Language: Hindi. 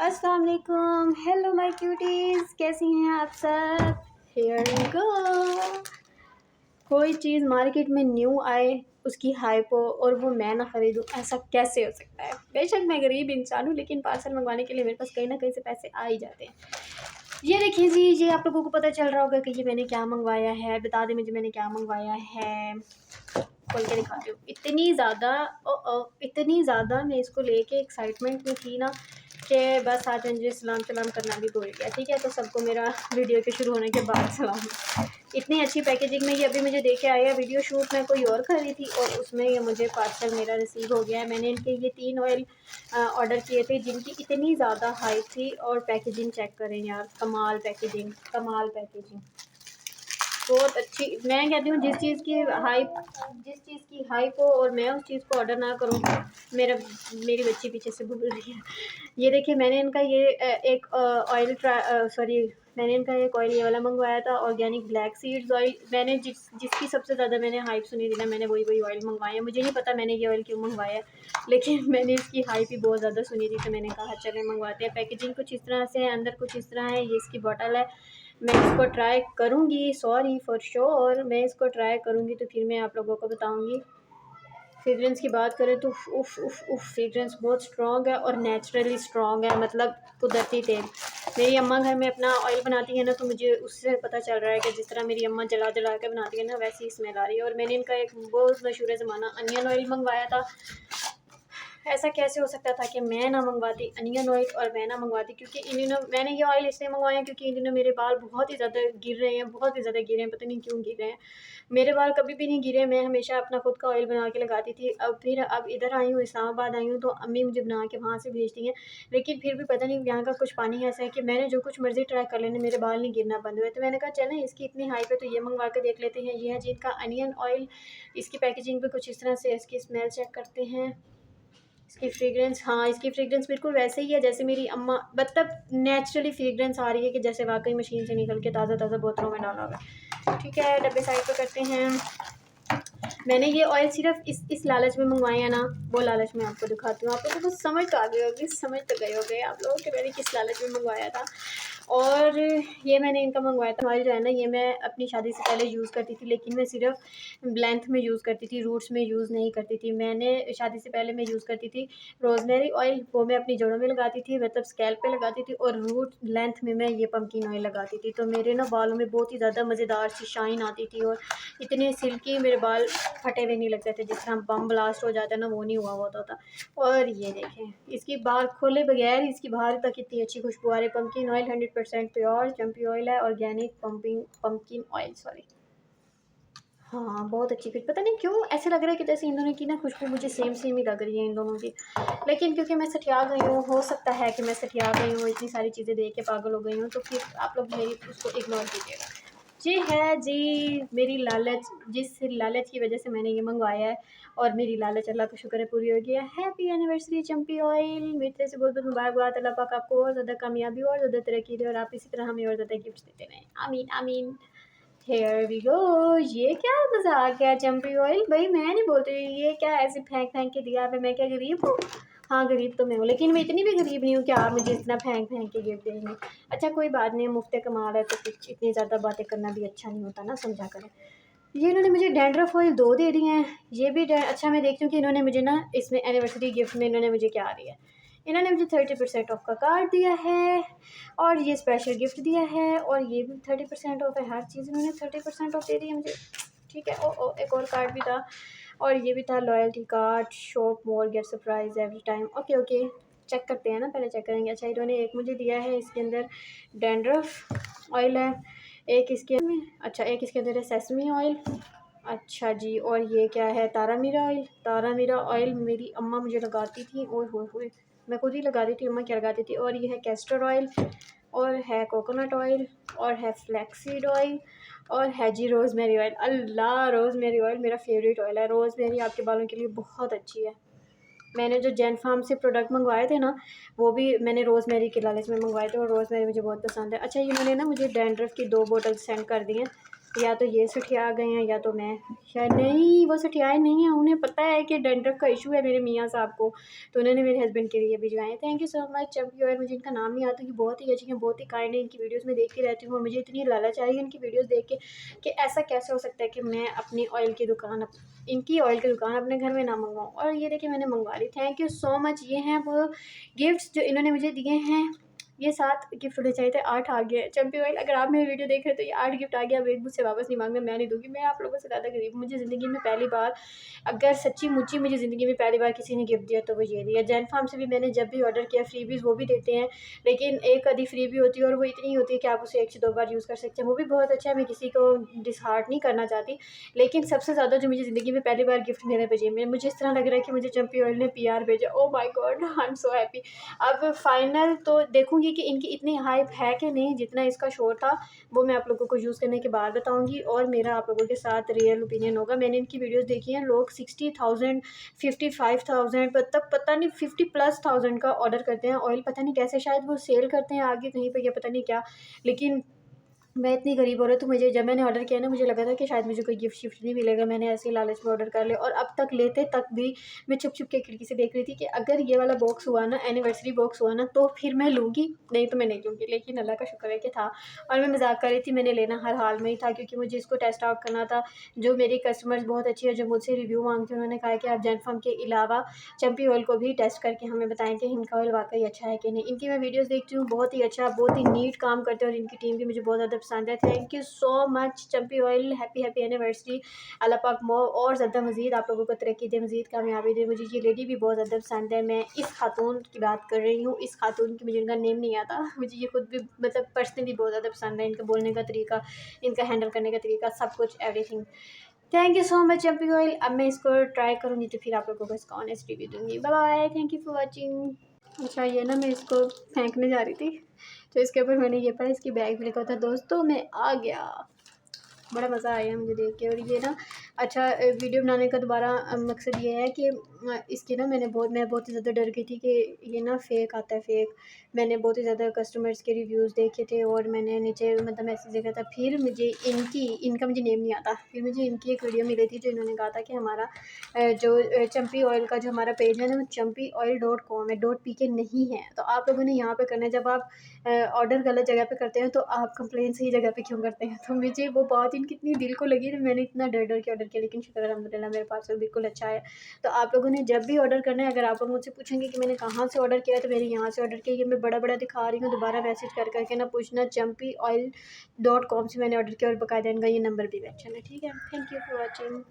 अस्सलाम वालेकुम, हेलो माय क्यूटीज़, कैसी हैं आप सब। Here we go. कोई चीज़ मार्केट में न्यू आए, उसकी हाइप हो और वो मैं ना ख़रीदूँ, ऐसा कैसे हो सकता है। बेशक मैं गरीब इंसान हूँ, लेकिन पार्सल मंगवाने के लिए मेरे पास कहीं ना कहीं से पैसे आ ही जाते हैं। ये देखिए जी, ये आप लोगों को पता चल रहा होगा कि ये मैंने क्या मंगवाया है। बता दें मुझे मैंने क्या मंगवाया है, खोल के दिखाती हूँ। इतनी ज़्यादा मैं इसको लेके एक्साइटमेंट में थी ना कि बस आज मुझे सलाम सलाम करना भी भूल गया। ठीक है, तो सबको मेरा वीडियो के शुरू होने के बाद सलाम। इतनी अच्छी पैकेजिंग में ये अभी मुझे देके आया। वीडियो शूट में कोई और कर रही थी और उसमें ये मुझे पार्सल मेरा रिसीव हो गया है। मैंने इनके ये 3 ऑयल ऑर्डर किए थे जिनकी इतनी ज़्यादा हाइप थी। और पैकेजिंग चेक करें यार, कमाल पैकेजिंग, कमाल पैकेजिंग, बहुत अच्छी। मैं कहती हूँ जिस चीज़ की हाइप हो और मैं उस चीज़ को ऑर्डर ना करूँ। मेरी बच्ची पीछे से बोल रही है। ये देखिए, मैंने इनका ये एक ऑयल सॉरी, मैंने इनका एक ऑयल ये वाला मंगवाया था, ऑर्गेनिक ब्लैक सीड्स ऑयल। मैंने जिसकी सबसे ज़्यादा मैंने हाइप सुनी थी ना, मैंने वही ऑयल मंगवाया है। मुझे नहीं पता मैंने ये ऑयल क्यों मंगवाया है, लेकिन मैंने इसकी हाइप ही बहुत ज़्यादा सुनी थी, तो मैंने कहा चले मंगवाते हैं। पैकेजिंग कुछ इस तरह से है, अंदर कुछ इस तरह है। ये इसकी बॉटल है। मैं इसको ट्राई करूँगी, सॉरी फॉर श्योर, मैं इसको ट्राई करूँगी तो फिर मैं आप लोगों को बताऊँगी। फ्रेगरेंस की बात करें तो उफ़ उफ़ उफ़, फ्रेगरेंस बहुत स्ट्रॉन्ग है और नेचुरली स्ट्रॉन्ग है, मतलब कुदरती तेल। मेरी अम्मा घर में अपना ऑयल बनाती है ना, तो मुझे उससे पता चल रहा है कि जिस तरह मेरी अम्मा जला जला के बनाती है ना, वैसी ही स्मेल आ रही है। और मैंने इनका एक बहुत मशहूर ज़माना अनियन ऑयल मंगवाया था। ऐसा कैसे हो सकता था कि मैं ना मंगवाती अनियन ऑयल और मैं ना मंगवाती, क्योंकि इन्होंने, मैंने ये ऑयल इसलिए मंगवाया क्योंकि इन्होंने मेरे बाल बहुत ही ज़्यादा गिर रहे हैं, बहुत ही ज़्यादा गिरे हैं, पता नहीं क्यों गिर रहे हैं। मेरे बाल कभी भी नहीं गिरे, मैं हमेशा अपना खुद का ऑयल बना के लगाती थी। अब इधर आई हूँ, इस्लामाबाद आई हूँ, तो अम्मी मुझे बना के वहाँ से भेजती हैं। लेकिन फिर भी पता नहीं यहाँ का कुछ पानी ऐसा है कि मैंने जो कुछ मर्ज़ी ट्राई कर लेने, मेरे बाल नहीं गिरना बंद हुए। तो मैंने कहा चलें, इसकी इतनी हाइप है तो ये मंगवा के देख लेते हैं। ये है जी इनका अनियन ऑयल। इसकी पैकेजिंग भी कुछ इस तरह से। इसकी स्मेल चेक करते हैं। इसकी फ्रेग्रेंस, हाँ, इसकी फ्रेग्रेंस बिल्कुल वैसे ही है जैसे मेरी अम्मा, मतलब नेचुरली फ्रेग्रेंस आ रही है कि जैसे वाकई मशीन से निकल के ताज़ा ताज़ा बोतलों में डाला हुआ है। ठीक है, डब्बे साइड पे करते हैं। मैंने ये ऑयल सिर्फ इस लालच में मंगवाए हैं ना, वो लालच में आपको दिखाती हूँ। आप लोगों को समझ तो आ गई होगी, समझ तो गए होगे आप लोग कि मैंने किस लालच में मंगवाया था। और ये मैंने इनका मंगवाया था ऑयल जो है ना, ये मैं अपनी शादी से पहले यूज़ करती थी, लेकिन मैं सिर्फ लेंथ में यूज़ करती थी, रूट्स में यूज़ नहीं करती थी। मैंने शादी से पहले मैं यूज़ करती थी रोज़मेरी ऑयल, वो मैं अपनी जड़ों में लगाती थी, मतलब स्कैल्प पे लगाती थी। और रूट लेंथ में मैं ये पम्पकिन ऑयल लगाती थी, तो मेरे ना बालों में बहुत ही ज़्यादा मज़ेदार सी शाइन आती थी और इतने सिल्की मेरे बाल फटे हुए नहीं लगते थे। जिस तरह बम ब्लास्ट हो जाता है ना, वो नहीं हुआ होता था। और ये देखें, इसकी बाहर खोले बगैर इसकी बाहर तक इतनी अच्छी खुशबू आ रही है। Pumpkin oil 100% pure champi oil है, ऑर्गेनिक पम्पकिन ऑयल, सॉरी। हाँ, बहुत अच्छी खुशबू, पता नहीं क्यों ऐसे लग रहा है कि जैसे इन दोनों की ना खुशबू मुझे सेम सेम ही लग रही है इन दोनों की। लेकिन क्योंकि मैं सठिया गई हूँ, हो सकता है कि मैं सठिया गई हूँ, इतनी सारी चीज़ें देख के पागल हो गई हूँ, तो फिर आप लोग मेरी उसको इग्नोर कीजिएगा। जी है जी, मेरी लालच, जिस लालच की वजह से मैंने ये मंगवाया है, और मेरी लालच अल्लाह का शुक्र है पूरी हो गई है। हैप्पी एनिवर्सरी चम्पी ऑयल, मेरी तरफ से बहुत बहुत मुबारकबाद। अल्लाह पाक आपको और ज़्यादा कामयाबी और ज़्यादा तरक्की दे और आप इसी तरह हमें और ज़्यादा गिफ्ट देते रहें, आमीन आमीन। Here we go. ये क्या मजाक है चम्पी ऑयल, भाई मैं नहीं बोलती, ये क्या ऐसे फेंक फेंक के दिया है, मैं क्या गरीब हूँ। हाँ, गरीब तो मैं हूँ, लेकिन मैं इतनी भी गरीब नहीं हूँ कि आप मुझे इतना फेंक फेंक के गिफ्ट देंगे। अच्छा कोई बात नहीं, मुफ्त कमाल है तो कुछ इतनी ज़्यादा बातें करना भी अच्छा नहीं होता ना, समझा करें। ये इन्होंने मुझे डैंड्रफ ऑयल 2 दे दिए हैं। ये भी अच्छा, मैं देखती हूँ कि इन्होंने मुझे ना इसमें एनिवर्सरी गिफ्ट में इन्होंने मुझे क्या दिया है। इन्होंने मुझे 30% ऑफ का कार्ड दिया है, और ये स्पेशल गिफ्ट दिया है, और ये भी 30% ऑफ है। हर चीज़ इन्होंने 30% ऑफ दे दी है मुझे। ठीक है, ओ एक और कार्ड भी था, और ये भी था loyalty card, shop more get surprise every time. Okay okay, check करते हैं ना, पहले चेक करेंगे। अच्छा, इन्होंने एक मुझे दिया है, इसके अंदर डैंड्रफ ऑयल है, एक इसके, अच्छा एक इसके अंदर है सेसमी ऑयल। अच्छा जी, और ये क्या है, तारा मीरा ऑयल। तारा मीरा ऑयल मेरी अम्मा मुझे लगाती थी, ओए होए होए, मैं खुद ही लगाती थी, अम्मा क्या लगाती थी। और ये है कैस्टर ऑयल, और है कोकोनट ऑयल, और है फ्लैक्सीड ऑयल, और है जी रोज़मेरी ऑयल। अल्लाह, रोज़मेरी ऑयल मेरा फेवरेट ऑयल है। रोज़मेरी आपके बालों के लिए बहुत अच्छी है। मैंने जो जैन फार्म से प्रोडक्ट मंगवाए थे ना, वो भी मैंने रोज़मेरी के लालच में मंगवाए थे, और रोज़मेरी मुझे बहुत पसंद है। अच्छा, इन्होंने ना मुझे डैंड्रफ की 2 बोतल सेंड कर दी हैं, या तो ये सठिया गए हैं या तो मैं, शायद नहीं वो सठियाए नहीं हैं, उन्हें पता है कि डैंड्रफ का इशू है मेरे मियाँ साहब को, तो उन्होंने मेरे हस्बैंड के लिए भिजवाए। Thank you so much champi oil, मुझे इनका नाम नहीं आता कि बहुत ही अच्छी हैं, बहुत ही काइंड है, इनकी वीडियोस में देखती रहती हूँ और मुझे इतनी लालच आई है इनकी वीडियोस देख के कि ऐसा कैसे हो सकता है कि मैं अपनी ऑयल की दुकान इनकी ऑयल की दुकान अपने घर में ना मंगवाऊँ। और ये देखिए मैंने मंगवा ली, थैंक यू सो मच। ये हैं वो गिफ्ट्स जो इन्होंने मुझे दिए हैं। ये 7 गिफ्ट होने चाहिए थे, 8 आ गए। चंपी ऑयल अगर आप मेरी वीडियो देख रहे हो तो ये 8 गिफ्ट आ गया। अब एक मुझसे वापस नहीं मांगना, मैं नहीं दूँगी, मैं आप लोगों से ज़्यादा गरीब हूँ। मुझे ज़िंदगी में पहली बार, अगर सच्ची मुच्ची मुझे ज़िंदगी में पहली बार किसी ने गिफ्ट दिया तो वो ये दिया। जैन फार्म से भी मैंने जब भी ऑर्डर किया फ्रीबीज़ वो भी देते हैं, लेकिन एक आधी फ्रीबी होती है और वो इतनी होती है कि आप उसे 1 से 2 बार यूज़ कर सकते हैं, वो भी बहुत अच्छा है। मैं किसी को डिसहार्ट नहीं करना चाहती, लेकिन सबसे ज़्यादा जो मुझे ज़िंदगी में पहली बार गिफ्ट मिला भेजे में, मुझे इस तरह लग रहा है कि मुझे चंपी ऑयल ने पीआर भेजा। Oh my God, I am so happy. अब फाइनल तो देखूँगी कि इनकी इतनी हाइप है कि नहीं, जितना इसका शोर था वो मैं आप लोगों को यूज़ करने के बाद बताऊँगी और मेरा आप लोगों के साथ रियल ओपिनियन होगा। मैंने इनकी वीडियोज़ देखी हैं, लोग 60,000 55,000 मतलब पता नहीं 50+ थाउजेंड का ऑर्डर करते हैं ऑयल, पता नहीं कैसे, शायद वो सेल करते हैं आगे कहीं पे या पता नहीं क्या। लेकिन मैं इतनी गरीब औरत हूँ, मुझे जब मैंने ऑर्डर किया ना मुझे लगा था कि शायद मुझे कोई गिफ्ट शिफ्ट नहीं मिलेगा, मैंने ऐसे ही लालच में ऑर्डर कर लिया। और अब तक लेते तक भी मैं छुप छुप के खिड़की से देख रही थी कि अगर ये वाला बॉक्स हुआ ना, एनिवर्सरी बॉक्स हुआ ना, तो फिर मैं लूँगी, नहीं तो मैं नहीं लूँगी। लेकिन अल्लाह का शुक्र है कि था, और मैं मजाक कर रही थी, मैंने लेना हर हाल में ही था क्योंकि मुझे इसको टेस्ट आउट करना था। जो मेरी कस्टमर्स बहुत अच्छी है जो मुझसे रिव्यू मांगते हैं, उन्होंने कहा कि आप जेनफर्म के अलावा चंपी ऑयल को भी टेस्ट करके हमें बताएं कि इनका ऑयल वाकई अच्छा है कि नहीं। इनकी मैं वीडियोस देखती हूँ, बहुत ही अच्छा, बहुत ही नीट काम करते हैं और इनकी टीम भी मुझे बहुत ज़्यादा पसंद है। Thank you so much champi oil, happy happy anniversary. Allah पाक और ज़्यादा मज़ीद आप लोगों को तरक्की दे, मज़ीद कामयाबी दे। मुझे ये लेडी भी बहुत ज़्यादा पसंद है। मैं इस खातून की बात कर रही हूँ, इस खातून की मुझे इनका नेम नहीं आता, मुझे ये खुद भी मतलब पर्सनली बहुत ज़्यादा पसंद है, इनका बोलने का तरीका, इनका हैंडल करने का तरीका, सब कुछ everything. Thank you so much champi oil. अब मैं इसको ट्राई करूँगी तो फिर आप लोगों को इसका ऑनेस्ट रिव्यू दूँगी। Bye bye, thank you for watching. अच्छा ये ना मैं इसको फेंकने जा रही थी तो इसके ऊपर मैंने ये पढ़ा, इसकी बैग में लिखा था दोस्तों मैं आ गया। बड़ा मज़ा आया मुझे देख के। और ये ना अच्छा वीडियो बनाने का दोबारा मकसद ये है कि इसकी ना मैं बहुत ही ज़्यादा डर गई थी कि ये ना फ़ेक आता है, फ़ेक। मैंने बहुत ही ज़्यादा कस्टमर्स के रिव्यूज़ देखे थे और मैंने नीचे मतलब मैसेज देखा था। फिर मुझे इनका मुझे नेम नहीं आता, फिर मुझे इनकी एक वीडियो मिली थी जो इन्होंने कहा था कि हमारा जो चंपी ऑयल का जो हमारा पेज है ना वो champyoil.com है, .pk नहीं है। तो आप लोगों ने यहाँ पे करना है, जब आप ऑर्डर गलत जगह पे करते हैं तो आप कंप्लेन सही जगह पे क्यों करते हैं। तो मुझे वो बात इनकी इतनी दिल को लगी तो मैंने इतना डर डर के ऑर्डर किया, लेकिन शुक्र अल्हम्दुलिल्लाह मेरे पार्सल बिल्कुल अच्छा है। तो आप लोगों ने जब भी ऑर्डर करना है, अगर आप लोग मुझसे पूछेंगे कि मैंने कहाँ से ऑर्डर किया है तो मैंने यहाँ से ऑर्डर किया। ये मैं बड़ा बड़ा दिखा रही हूँ, दोबारा मैसेज कर करके ना पूछना, champyoil.com से मैंने ऑर्डर किया और बाकायदा इनका ये नंबर भी मेंशन है। ठीक है, थैंक यू फॉर वॉचिंग।